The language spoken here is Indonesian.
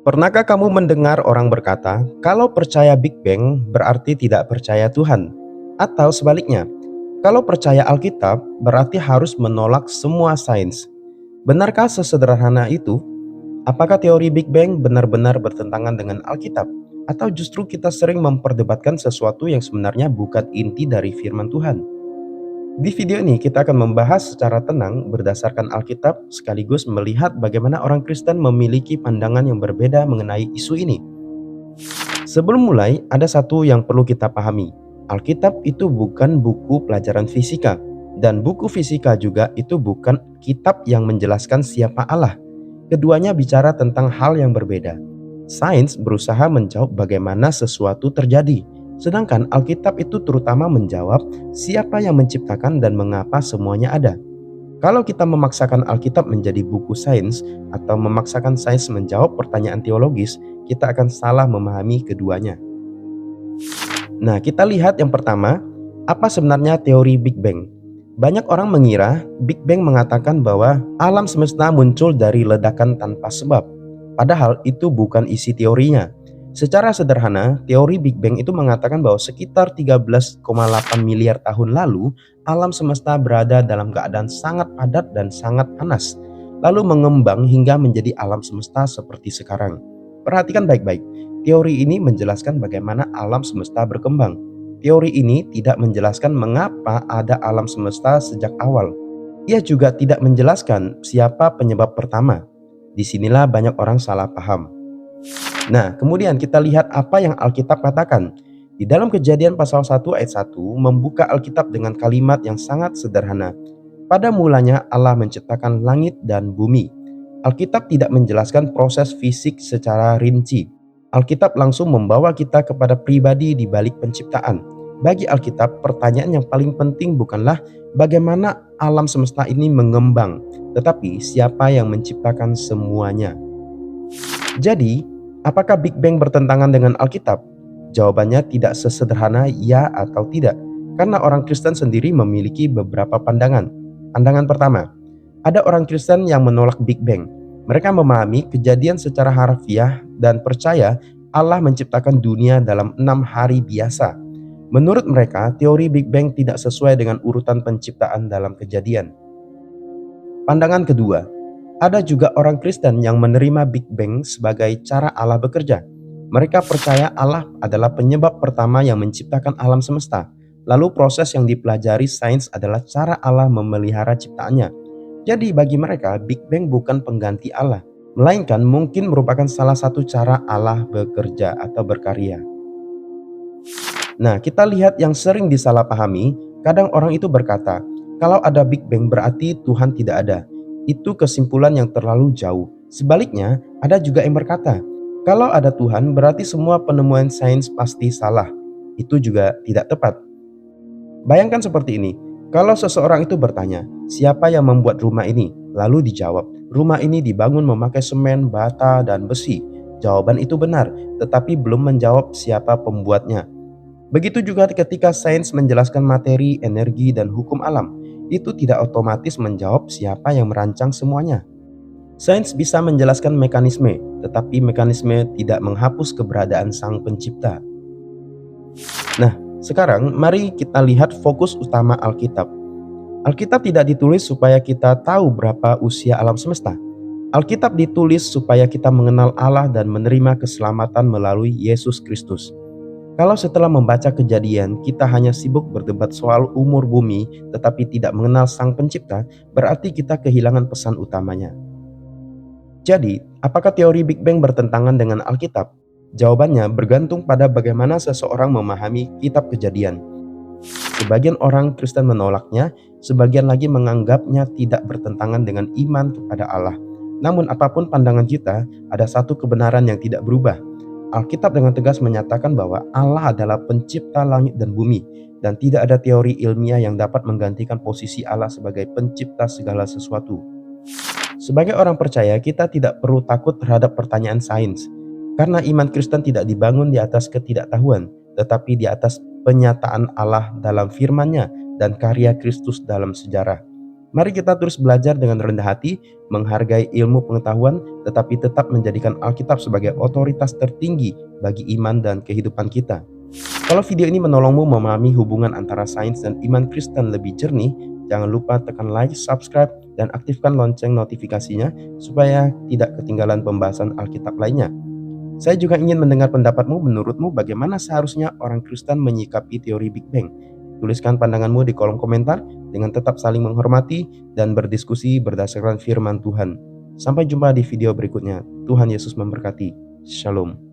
Pernahkah kamu mendengar orang berkata, kalau percaya Big Bang berarti tidak percaya Tuhan? Atau sebaliknya, kalau percaya Alkitab berarti harus menolak semua sains. Benarkah sesederhana itu? Apakah teori Big Bang benar-benar bertentangan dengan Alkitab? Atau justru kita sering memperdebatkan sesuatu yang sebenarnya bukan inti dari firman Tuhan? Di video ini kita akan membahas secara tenang berdasarkan Alkitab sekaligus melihat bagaimana orang Kristen memiliki pandangan yang berbeda mengenai isu ini. Sebelum mulai, ada satu yang perlu kita pahami. Alkitab itu bukan buku pelajaran fisika, dan buku fisika juga itu bukan kitab yang menjelaskan siapa Allah. Keduanya bicara tentang hal yang berbeda. Sains berusaha menjawab bagaimana sesuatu terjadi, sedangkan Alkitab itu terutama menjawab siapa yang menciptakan dan mengapa semuanya ada. Kalau kita memaksakan Alkitab menjadi buku sains atau memaksakan sains menjawab pertanyaan teologis, kita akan salah memahami keduanya. Nah, kita lihat yang pertama, apa sebenarnya teori Big Bang? Banyak orang mengira Big Bang mengatakan bahwa alam semesta muncul dari ledakan tanpa sebab. Padahal itu bukan isi teorinya. Secara sederhana, teori Big Bang itu mengatakan bahwa sekitar 13,8 miliar tahun lalu, alam semesta berada dalam keadaan sangat padat dan sangat panas, lalu mengembang hingga menjadi alam semesta seperti sekarang. Perhatikan baik-baik, teori ini menjelaskan bagaimana alam semesta berkembang. Teori ini tidak menjelaskan mengapa ada alam semesta sejak awal. Ia juga tidak menjelaskan siapa penyebab pertama. Disinilah banyak orang salah paham. Nah, kemudian kita lihat apa yang Alkitab katakan. Di dalam Kejadian pasal 1 ayat 1 membuka Alkitab dengan kalimat yang sangat sederhana. Pada mulanya Allah menciptakan langit dan bumi. Alkitab tidak menjelaskan proses fisik secara rinci. Alkitab langsung membawa kita kepada pribadi di balik penciptaan. Bagi Alkitab, pertanyaan yang paling penting bukanlah bagaimana alam semesta ini mengembang, tetapi siapa yang menciptakan semuanya. Jadi, apakah Big Bang bertentangan dengan Alkitab? Jawabannya tidak sesederhana ya atau tidak, karena orang Kristen sendiri memiliki beberapa pandangan. Pandangan pertama, ada orang Kristen yang menolak Big Bang. Mereka memahami kejadian secara harfiah dan percaya Allah menciptakan dunia dalam 6 hari biasa. Menurut mereka, teori Big Bang tidak sesuai dengan urutan penciptaan dalam kejadian. Pandangan kedua, ada juga orang Kristen yang menerima Big Bang sebagai cara Allah bekerja. Mereka percaya Allah adalah penyebab pertama yang menciptakan alam semesta. Lalu proses yang dipelajari sains adalah cara Allah memelihara ciptaannya. Jadi bagi mereka, Big Bang bukan pengganti Allah, melainkan mungkin merupakan salah satu cara Allah bekerja atau berkarya. Nah, kita lihat yang sering disalahpahami, kadang orang itu berkata, kalau ada Big Bang berarti Tuhan tidak ada. Itu kesimpulan yang terlalu jauh. Sebaliknya, ada juga yang berkata, kalau ada Tuhan berarti semua penemuan sains pasti salah. Itu juga tidak tepat. Bayangkan seperti ini, kalau seseorang itu bertanya, siapa yang membuat rumah ini? Lalu dijawab, rumah ini dibangun memakai semen, bata, dan besi. Jawaban itu benar, tetapi belum menjawab siapa pembuatnya. Begitu juga ketika sains menjelaskan materi, energi, dan hukum alam, itu tidak otomatis menjawab siapa yang merancang semuanya. Sains bisa menjelaskan mekanisme, tetapi mekanisme tidak menghapus keberadaan Sang Pencipta. Nah, sekarang mari kita lihat fokus utama Alkitab. Alkitab tidak ditulis supaya kita tahu berapa usia alam semesta. Alkitab ditulis supaya kita mengenal Allah dan menerima keselamatan melalui Yesus Kristus. Kalau setelah membaca Kejadian, kita hanya sibuk berdebat soal umur bumi tetapi tidak mengenal Sang Pencipta, berarti kita kehilangan pesan utamanya. Jadi, apakah teori Big Bang bertentangan dengan Alkitab? Jawabannya bergantung pada bagaimana seseorang memahami kitab Kejadian. Sebagian orang Kristen menolaknya, sebagian lagi menganggapnya tidak bertentangan dengan iman kepada Allah. Namun apapun pandangan kita, ada satu kebenaran yang tidak berubah. Alkitab dengan tegas menyatakan bahwa Allah adalah pencipta langit dan bumi, dan tidak ada teori ilmiah yang dapat menggantikan posisi Allah sebagai pencipta segala sesuatu. Sebagai orang percaya, kita tidak perlu takut terhadap pertanyaan sains, karena iman Kristen tidak dibangun di atas ketidaktahuan, tetapi di atas penyataan Allah dalam firman-Nya dan karya Kristus dalam sejarah. Mari kita terus belajar dengan rendah hati, menghargai ilmu pengetahuan, tetapi tetap menjadikan Alkitab sebagai otoritas tertinggi bagi iman dan kehidupan kita. Kalau video ini menolongmu memahami hubungan antara sains dan iman Kristen lebih jernih, jangan lupa tekan like, subscribe, dan aktifkan lonceng notifikasinya supaya tidak ketinggalan pembahasan Alkitab lainnya. Saya juga ingin mendengar pendapatmu. Menurutmu bagaimana seharusnya orang Kristen menyikapi teori Big Bang? Tuliskan pandanganmu di kolom komentar dengan tetap saling menghormati dan berdiskusi berdasarkan firman Tuhan. Sampai jumpa di video berikutnya. Tuhan Yesus memberkati. Shalom.